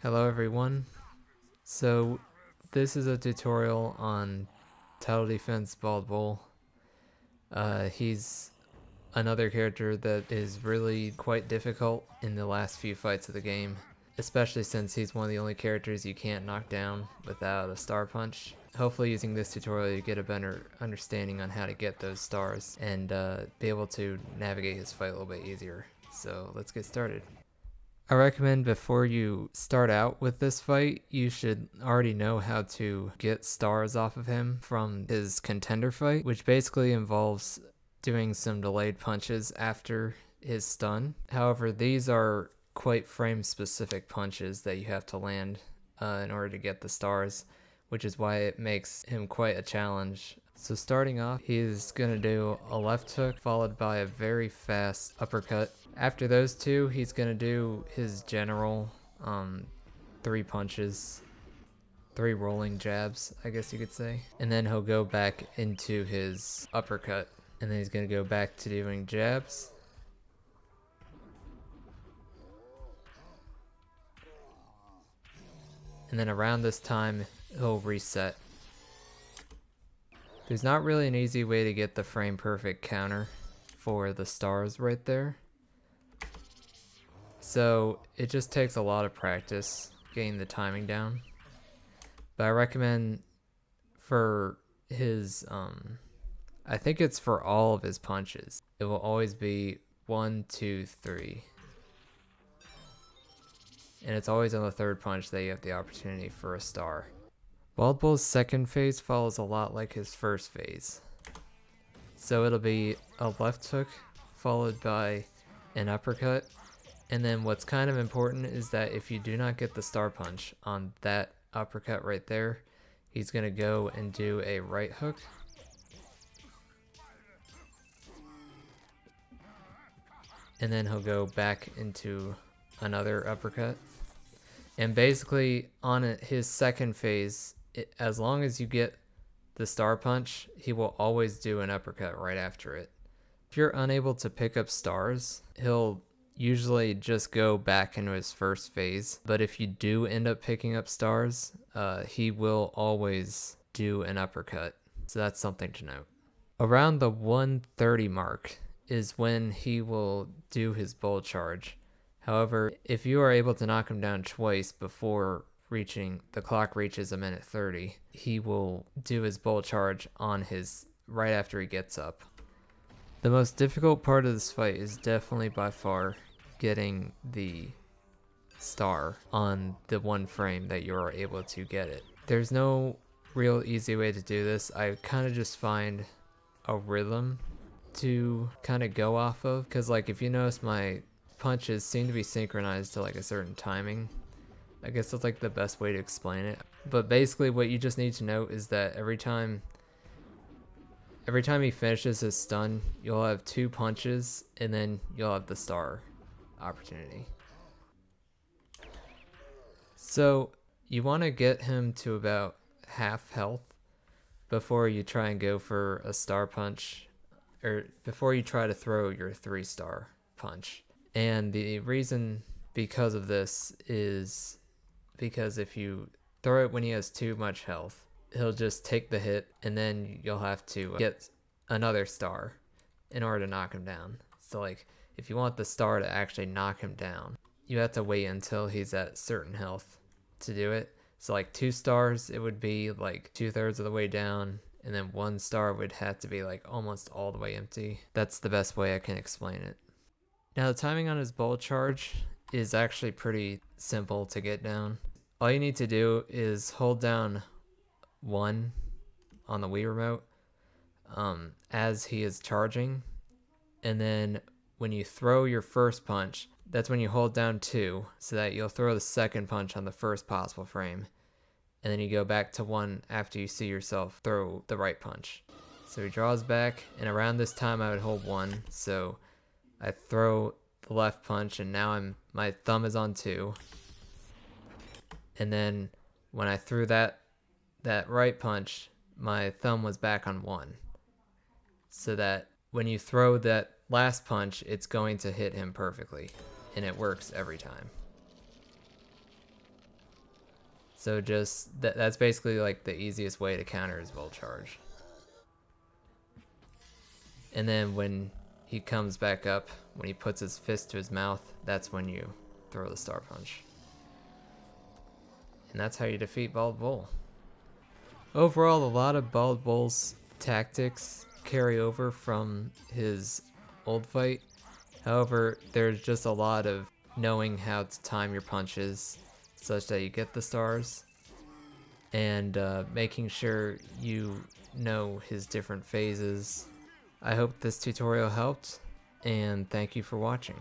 Hello everyone. So this is a tutorial on Total Defense Bald Bull. He's another character that is really quite difficult in the last few fights of the game, especially since he's one of the only characters you can't knock down without a star punch. Hopefully using this tutorial you get a better understanding on how to get those stars and be able to navigate his fight a little bit easier. So let's get started. I recommend before you start out with this fight, you should already know how to get stars off of him from his contender fight, which basically involves doing some delayed punches after his stun. However, these are quite frame specific punches that you have to land in order to get the stars, which is why it makes him quite a challenge. So starting off, he's going to do a left hook followed by a very fast uppercut. After those two, he's going to do his general 3 punches, 3 rolling jabs, I guess you could say. And then he'll go back into his uppercut. And then he's going to go back to doing jabs. And then around this time, he'll reset. There's not really an easy way to get the frame perfect counter for the stars right there. So it just takes a lot of practice getting the timing down. But I recommend for his, I think it's for all of his punches, it will always be 1, 2, 3. And it's always on the third punch that you have the opportunity for a star. Bald Bull's second phase follows a lot like his first phase. So it'll be a left hook followed by an uppercut. And then what's kind of important is that if you do not get the star punch on that uppercut right there, he's going to go and do a right hook. And then he'll go back into another uppercut. And basically on his second phase, as long as you get the star punch, he will always do an uppercut right after it. If you're unable to pick up stars, he'll usually just go back into his first phase. But if you do end up picking up stars, he will always do an uppercut. So that's something to note. Around the 130 mark is when he will do his bull charge. However, if you are able to knock him down twice before the clock reaches a minute 30, he will do his bull charge on his right after he gets up. The most difficult part of this fight is definitely by far getting the star on the one frame that you are able to get it. There's no real easy way to do this. I kind of just find a rhythm to kind of go off of, because like if you notice, my punches seem to be synchronized to like a certain timing. I guess that's like the best way to explain it. But basically what you just need to know is that every time he finishes his stun, you'll have 2 punches and then you'll have the star opportunity. So you want to get him to about half health before you try and go for a star punch, or before you try to throw your 3-star punch. And the reason because of this is because if you throw it when he has too much health, he'll just take the hit and then you'll have to get another star in order to knock him down. So like if you want the star to actually knock him down, you have to wait until he's at certain health to do it. So like 2 stars, it would be like 2/3 of the way down, and then 1 star would have to be like almost all the way empty. That's the best way I can explain it. Now the timing on his bull charge is actually pretty simple to get down. All you need to do is hold down 1 on the Wii remote as he is charging, and then when you throw your first punch, that's when you hold down 2 so that you'll throw the second punch on the first possible frame, and then you go back to 1 after you see yourself throw the right punch. So he draws back, and around this time I would hold 1, so I throw the left punch and now my thumb is on 2. And then when I threw that right punch, my thumb was back on 1. So that when you throw that last punch, it's going to hit him perfectly. And it works every time. So just that's basically like the easiest way to counter his Volt Charge. And then when he comes back up, when he puts his fist to his mouth, that's when you throw the Star Punch. And that's how you defeat Bald Bull. Overall, a lot of Bald Bull's tactics carry over from his old fight. However, there's just a lot of knowing how to time your punches such that you get the stars, and making sure you know his different phases. I hope this tutorial helped, and thank you for watching.